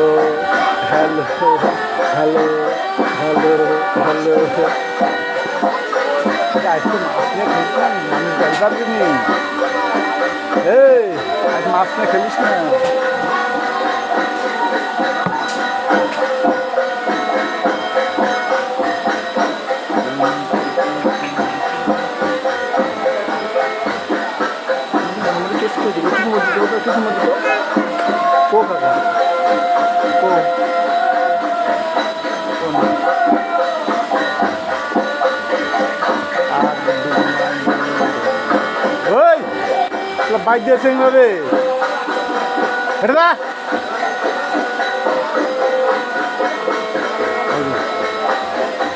Hello hello hello hello hello আজকে মাছ নিয়ে খেলিস না মানুষ গাড়ি পারবি নি এই আজ মাছ নিয়ে খেলিস না বাইক দিয়েছে এইভাবে এটা না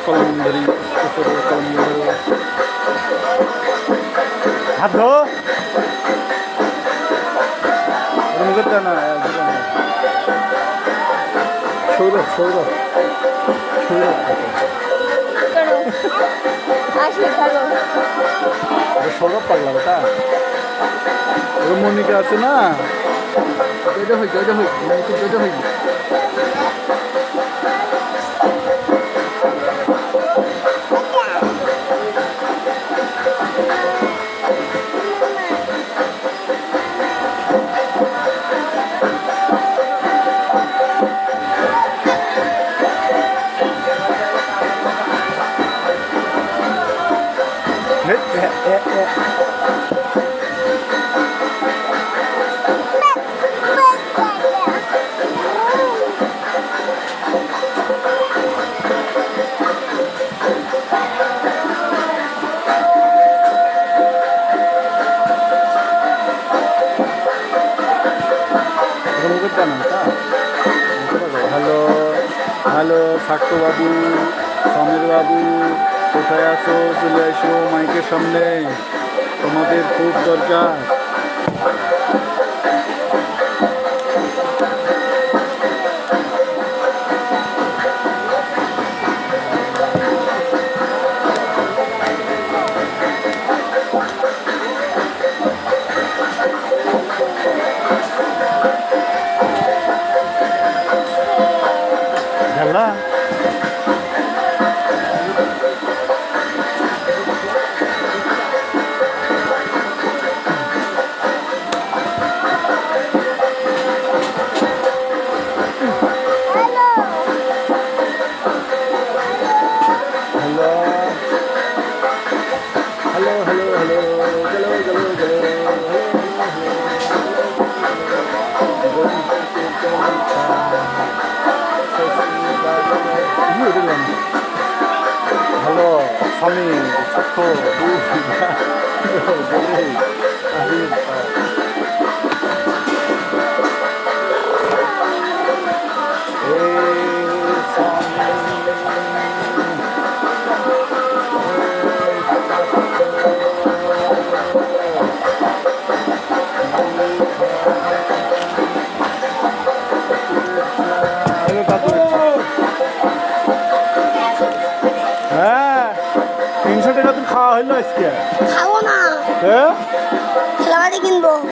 কলম ধরি কলম হাত ধো মুখের না সৌরভ সৌরভ সৌরভ সৌরভ পাগলা বেটা মনিকা আছে না ওইটা হয়েছে ওইটা হয়েছে ওইটা হয়েছে হ্যালো হ্যালো সাক্ষ্য বাবু সমীর বাবু কোথায় আছো চলে আসো মাইকের সামনে তোমাদের খুব দরকার খেলা হ্যালো স্বামী ছোট্ট হ্যাঁ 300 টাকা তুমি খাওয়া হইলো আজকে খাবো না।